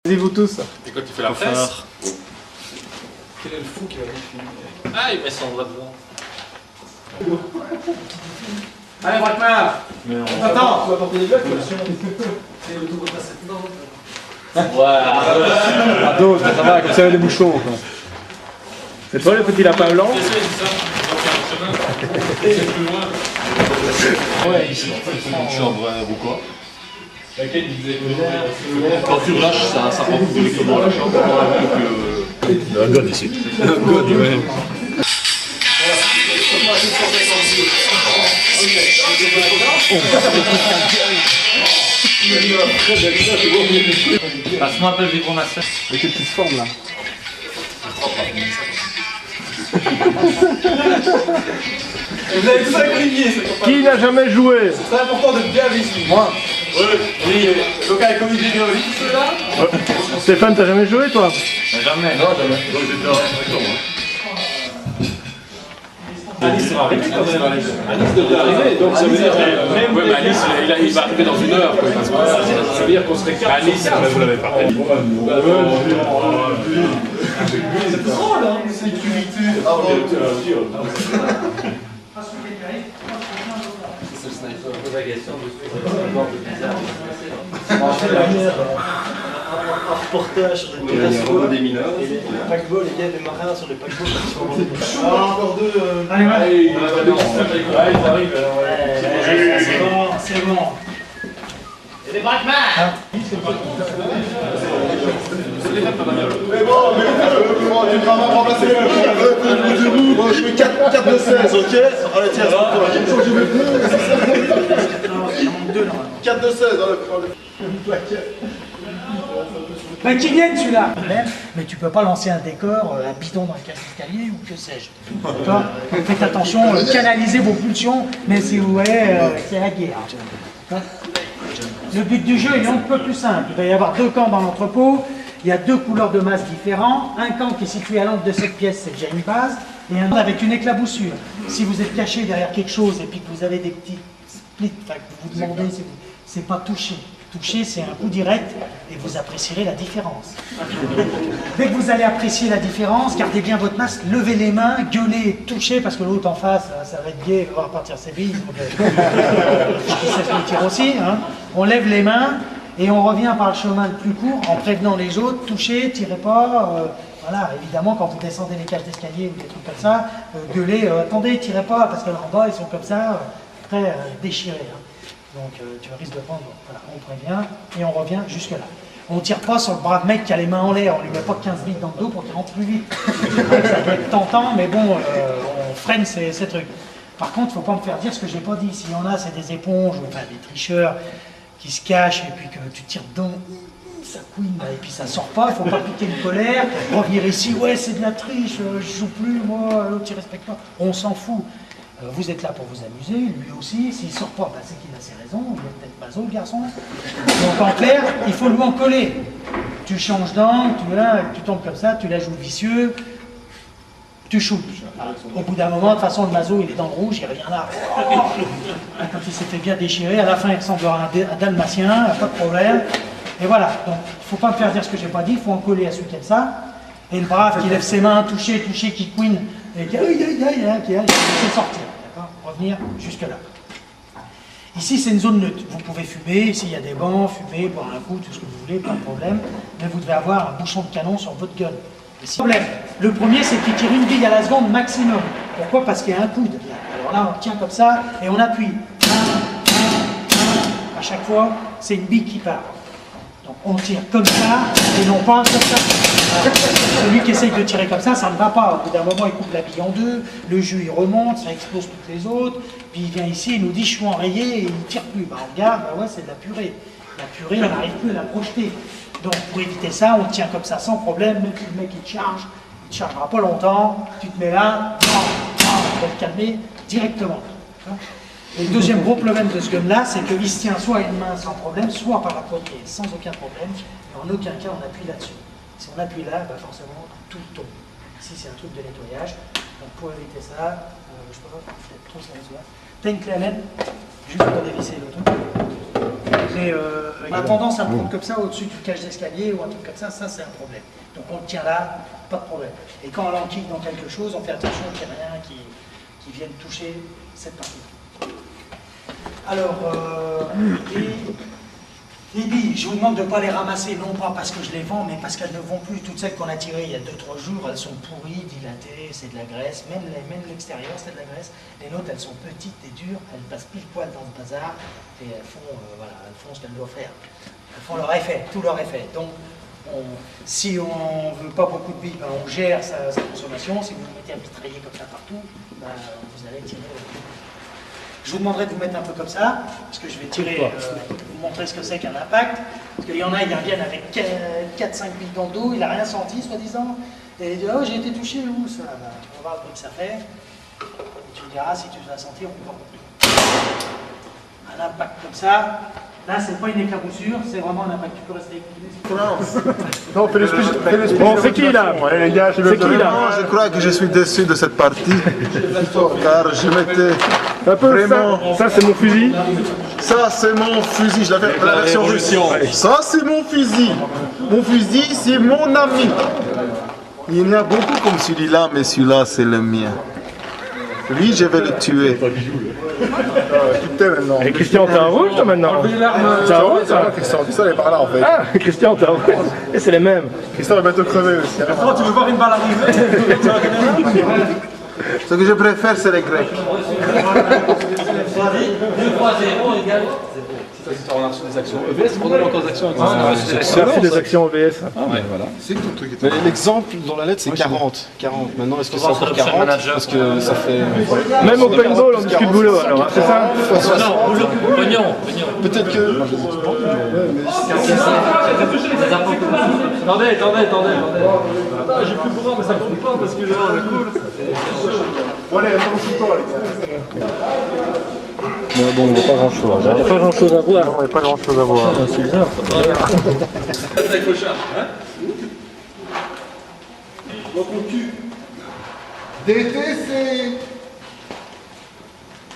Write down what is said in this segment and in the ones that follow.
Allez-vous tous. Et quand tu fais la presse, quel est le fou qui va venir filmer? Ah, il met son doigt devant. Allez, Brackmar. Attends. Tu vas porter des blocs, C'est le tour de la cette non. À dos, ça va, comme ça, les bouchons. C'est toi le petit lapin blanc? C'est ça. Donc, il y a un chemin. C'est plus loin. Ouais, ici. Une chambre ou quoi? Laquelle il disait que Quand tu relâches, ça prend directement la chambre. Un god ici. Un god, ouais. Passe-moi un peu le vibromasseur. Avec les petites formes là. Vous avez tout incliné, c'est pour Qui n'a jamais joué? C'est important d'être bien visible. Moi. Oui, donc avec Covid Généalogie, ceux-là. Stéphane, t'as jamais joué toi? Jamais. Non, jamais. Donc j'étais en réflexion. Alice sera arrivé quand même. Alice devait arriver, donc ça veut dire. Même Ouais, mais Alice, il va arriver dans une heure. Quoi. ça veut dire qu'on serait 4. Alice, vous l'avez pas. C'est drôle, hein, sécurité. Ah bon, C'est le sniper. Pose la question de Un reportage sur les pirates des mineurs. et les paquebots, les gars, les marins sur les paquebots qui sont rendus. encore deux. Allez, Allez, il arrive. C'est bon. Mais bon, tu vas remplacer le bon, je fais 4 de 16, ok? Allez, tiens, c'est pour toi. 4 de 16, Ben qui vienne celui-là. Mais tu peux pas lancer un décor, un bidon dans le cage d'escalier ou que sais-je. D'accord? Faites attention, canalisez vos pulsions, mais si vous voyez, c'est la guerre. D'accord? Le but du jeu est un peu plus simple. Il va y avoir 2 camps dans l'entrepôt. Il y a 2 couleurs de masse différents. Un camp qui est situé à l'angle de cette pièce, c'est déjà une base. Et un autre avec une éclaboussure. Si vous êtes caché derrière quelque chose et puis que vous avez des petits splits, enfin que vous vous demandez, c'est pas touché. Toucher, c'est un coup direct et vous apprécierez la différence. Dès que vous allez apprécier la différence, gardez bien votre masque, levez les mains, gueulez, touchez, parce que l'autre en face, ça va être gay, il va repartir ses billes. Qui sait le tir aussi. Hein. On lève les mains et on revient par le chemin le plus court en prévenant les autres, touchez, tirez pas. Voilà, évidemment, quand vous descendez les cages d'escalier ou des trucs comme ça, gueulez, attendez, tirez pas, parce que là en bas, ils sont comme ça, très déchirés. Hein. Donc tu risques de prendre, voilà, on prévient et on revient jusque là. On ne tire pas sur le brave mec qui a les mains en l'air, on lui met pas 15 billes dans le dos pour qu'il rentre plus vite. Ça peut être tentant, mais bon, on freine ces trucs. Par contre, il ne faut pas me faire dire ce que j'ai pas dit. S'il y en a, c'est des éponges, enfin des tricheurs qui se cachent et puis que tu tires dedans, ça couine et puis ça sort pas, il ne faut pas piquer une colère, revenir ici, ouais c'est de la triche, je joue plus, moi, l'autre il respecte pas. On s'en fout. Vous êtes là pour vous amuser, lui aussi. S'il ne sort pas, ben c'est qu'il a ses raisons. Il est peut-être maso, le garçon. Donc en clair, il faut lui en coller. Tu changes d'angle, tu tombes comme ça, tu la joues vicieux, tu shoots. Au bout d'un moment, de toute façon, le maso, il est dans le rouge, il revient là. Quand il s'est fait bien déchirer, à la fin, il ressemblera à un dalmatien, pas de problème. Et voilà. Donc, il ne faut pas me faire dire ce que j'ai pas dit, il faut en coller à celui qui aime ça. Et le brave qui lève ses mains, toucher, qui couine, et qui laisse sortir. Revenir jusque là. Ici c'est une zone neutre, vous pouvez fumer, ici il y a des bancs, fumer, boire un coup, tout ce que vous voulez, pas de problème, mais vous devez avoir un bouchon de canon sur votre gun. Problème. Le premier c'est qu'il tire une bille à la seconde maximum. Pourquoi? Parce qu'il y a un coude. Alors là on tient comme ça et on appuie. À chaque fois c'est une bille qui part. Donc on tire comme ça et non pas comme ça. Celui qui essaye de tirer comme ça ne va pas. Au bout d'un moment, il coupe la bille en deux, le jeu il remonte, ça explose toutes les autres, puis il vient ici, il nous dit je suis enrayé et il ne tire plus. Ben, on regarde, ben ouais, c'est de la purée. La purée, on n'arrive plus à la projeter. Donc pour éviter ça, on tient comme ça sans problème, même si le mec il te chargera pas longtemps, tu te mets là, pour le calmer directement. Et le deuxième gros problème de ce gun-là, c'est qu'il se tient soit à une main sans problème, soit par la poignée sans aucun problème, et en aucun cas on appuie là-dessus. Si on appuie là, bah forcément tout tombe. Ici c'est un truc de nettoyage, donc pour éviter ça, je peux pas faire trop ça. T'as une clé à l'aide, juste pour dévisser le truc. Mais il a tendance à le prendre comme ça au-dessus du cage d'escalier ou un truc comme ça c'est un problème. Donc on le tient là, pas de problème. Et quand on l'enquique dans quelque chose, on fait attention qu'il n'y ait rien qui vienne toucher cette partie. Alors, les billes, je vous demande de ne pas les ramasser, non pas parce que je les vends, mais parce qu'elles ne vont plus. Toutes celles qu'on a tirées il y a 2-3 jours, elles sont pourries, dilatées, c'est de la graisse, même l'extérieur c'est de la graisse. Les nôtres, elles sont petites et dures, elles passent pile poil dans ce bazar et elles font, elles font ce qu'elles doivent faire. Elles font leur effet, tout leur effet. Donc, si on ne veut pas beaucoup de billes, ben on gère sa consommation. Si vous vous mettez à mitrailler comme ça partout, ben vous allez tirer. Je vous demanderai de vous mettre un peu comme ça, parce que je vais tirer, vous montrer ce que c'est qu'un impact. Parce qu'il y en a, ils reviennent avec 4-5 billes dans le dos, il n'a rien senti, soi-disant. Et il dit, oh, j'ai été touché, où ça? Ben, on va voir le bruit que ça fait. Et tu me diras si tu l'as senti, on peut voir. Un impact comme ça. Là, c'est pas une éclaboussure, c'est vraiment un impact. Tu peux rester écouté. Non, fais-le. Bon, c'est qui là? C'est qui là? Je crois que je suis déçu de cette partie, car je m'étais Un peu vraiment... ça c'est mon fusil. Ça, c'est mon fusil, je l'avais la version russe. Ça, c'est mon fusil. Mon fusil, c'est mon ami. Il y en a beaucoup comme celui-là, mais celui-là, c'est le mien. Lui, je vais le tuer. Et Christian, t'es en rouge toi maintenant? T'es en rouge toi? Christian est par là en fait. Ah, Christian, t'es en rouge. Et c'est les mêmes. Christian va bientôt crever aussi. Attends, tu veux voir une balle arriver? Ce que je préfère, c'est les Grecs. 2-3-0 égale. On a reçu des actions EVS, on a encore des actions EVS. C'est reçu des actions OBS. Ouais, voilà. C'est que ton truc. Mais l'exemple dans la lettre c'est 40. Maintenant est-ce que c'est encore 40? Parce que ça fait. Même au paintball, on discute boulot alors, c'est ça? Non, pognon. Peut-être que. Attendez. J'ai plus pour mais ça compte pas parce que là, on est cool. Bon, allez, attends sous toi, les gars. Bon, il n'y a pas grand chose. Il n'y a pas grand chose à voir. Il n'y a pas grand chose à voir. C'est bizarre. DTC.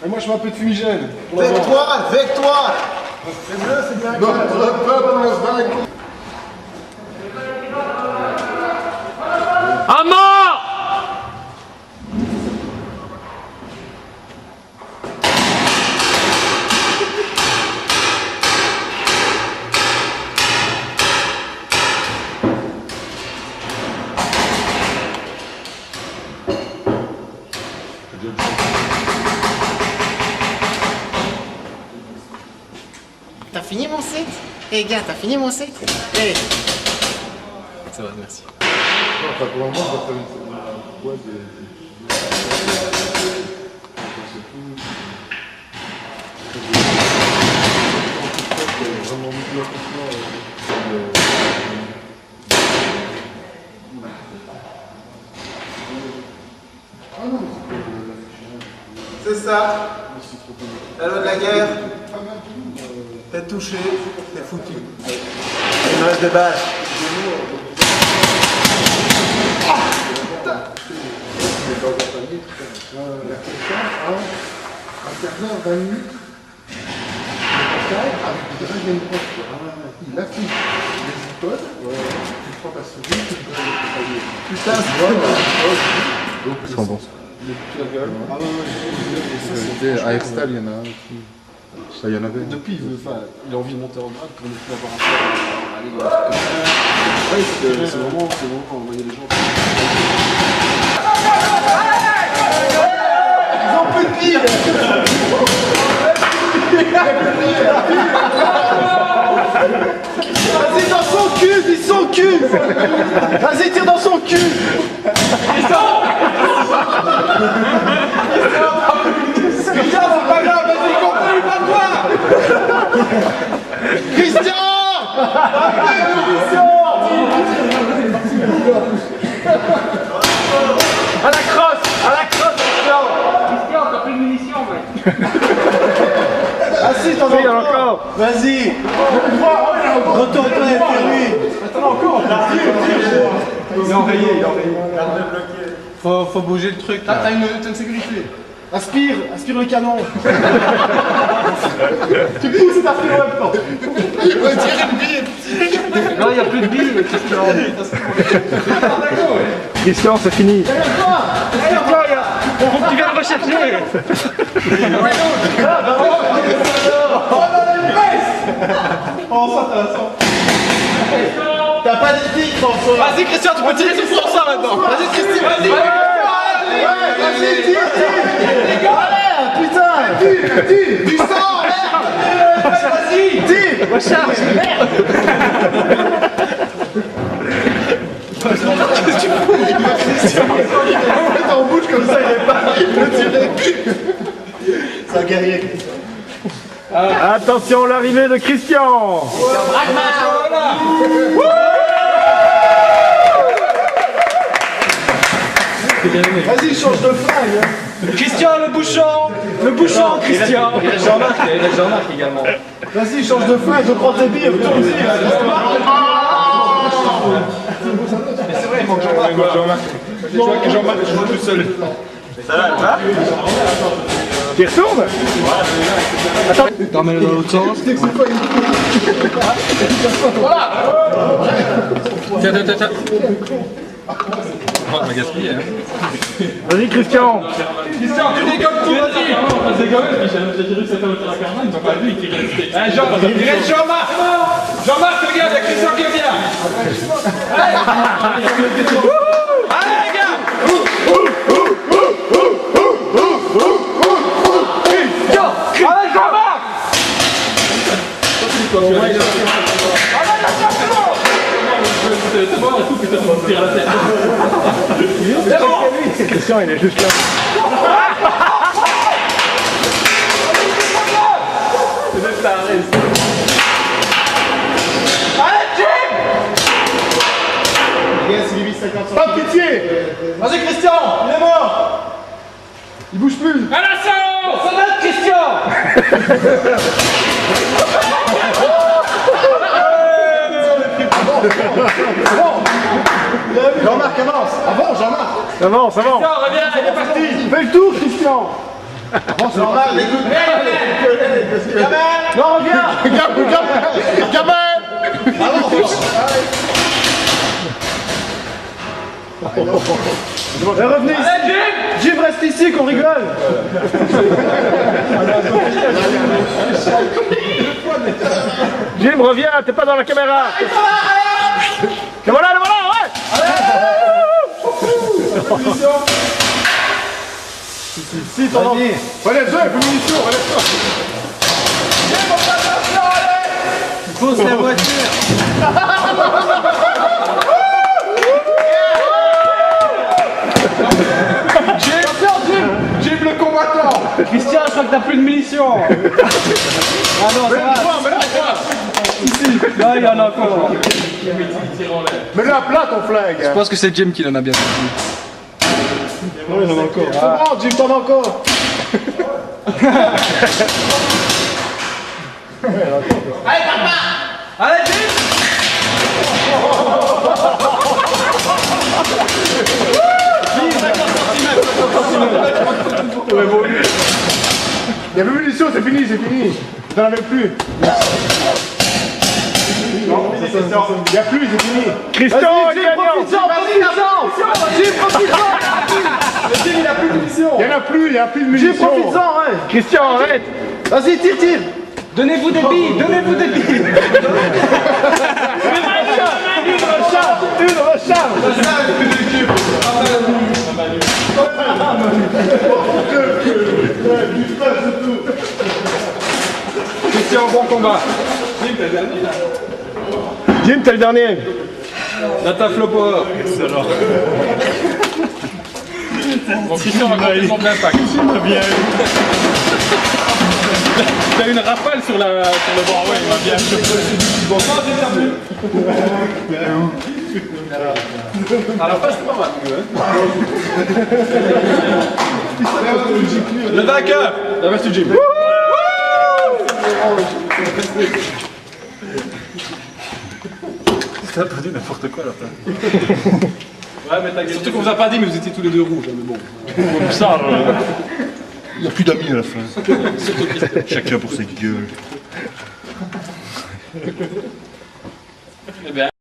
Et moi je fais un peu de fumigène. Victoire. C'est mieux, c'est bien. Notre peuple se bat. À mort! T'as fini mon set? Eh gars, t'as fini mon set? Eh. Ça va, merci. C'est ça. La loi de la guerre. T'es touché, t'es foutu. Il me reste des balles. Il affiche les codes, tu prends ta souris, tu peux Putain, c'est bon. Ils sont bons. À Extal, il y en a un qui. Il y en avait. Depuis, il a envie de monter en grade pour ne plus avoir un aller dans la truc comme ça. Ouais, c'est vraiment envoyer les gens. Ils ont plus de billes. Vas-y, dans son cul, dis son cul. Vas-y, tire dans son cul. Christian, c'est pas grave, vas-y, compris, pas toi. Christian. À la crosse, Christian. Christian, t'as pris une munition, ouais. Assis, t'en as encore. Vas-y. Retourne-toi et lui. Attends, encore. Il est enrayé. Faut bouger le truc. T'as une sécurité. Aspire le canon. Tu pousses et t'aspires en même temps. Non, il n'y a plus de billes, Christian. Christian, c'est fini. Faut que tu viennes rechercher. Oh, ça intéressant. T'as pas de pique, François. Vas-y, Christian, tu peux tirer sur François maintenant. Vas-y, Christian, vas-y. Vas-y, tire. Allez, putain. Tire. Du sang, merde. Vas-y, tire. Recharge, merde. En bouche comme ça, il est pas. Il peut tirer. C'est un guerrier. Attention, l'arrivée de Christian. Vas-y, change de flingue. Christian, le bouchon, Christian. Il y a Jean-Marc également. Vas-y, change de flingue, je prends tes billes, retourne-y. C'est vrai, il manque Jean-Marc. Je vois que Jean-Marc joue tout seul. Ça va, hein? Tu retournes? Attends. T'emmènes dans l'autre sens. Voilà. Tiens. Oh, on m'a gaspillé, hein. Vas-y, Christian. Christian, tu décolles tout, vas-y. C'est quand même, j'ai vu cette autre la carnage, ils n'ont pas vu, il est resté. Allez, Jean-Marc. Jean-Marc, regarde, il y a Christian qui revient. Allez, les gars. Allez, Jean-Marc. C'est bon, tout putain, on me tire à la tête. Christian, il est juste là. Pas de pitié. Vas-y, Christian, il est mort. Il bouge plus. À l'assaut! Ça va, Christian! Jean-Marc, avance. Avance, Jean-Marc. Avance. Christian, reviens, il est parti! Fais le tour, Christian. Avance, Jean-Marc, écoute. Non, reviens. Gamin. Avance. Revenez ici. Jim, reste ici qu'on rigole. Jim, reviens, t'es pas dans la caméra. Le voilà, ouais. Si, t'en as. Relève-toi, une munition, relève-toi. Pose la voiture. Jim le combattant. Christian, je crois que t'as plus de munitions. Ah non, ça va. Là, il y en a encore. Mets-le à plat ton flingue. Je pense que c'est Jim qui en a bien sorti. Ouais, j'en ai encore. C'est bon, Jim, t'en as encore. Allez, papa! Allez, vite! Il y a plus de munitions, c'est fini. T'en avais plus. Non, il y a plus, c'est fini. Christian, Jim, profite-en. Jim, il a plus de munitions. Il y en a plus, il y a plus de munitions. Jim, profite-en, ouais. Christian, arrête. Vas-y, tire. Donnez-vous des billes. Une recharge. Christian, bon combat. Jim, t'es le dernier. Data flopper. Bon, Christian va complètement plein impact. T'as une rafale sur le bord, ouais, il m'a bien chopé. Bon, ça, j'ai perdu. À la face, c'est pas mal. Le vainqueur, la vertu Jim. T'as pas dit n'importe quoi là. Ouais, mais t'as gagné. Surtout qu'on vous a pas dit, mais vous étiez tous les deux rouges, mais bon. Comme ça, Il n'y a plus d'amis à la fin. Chacun pour sa gueule.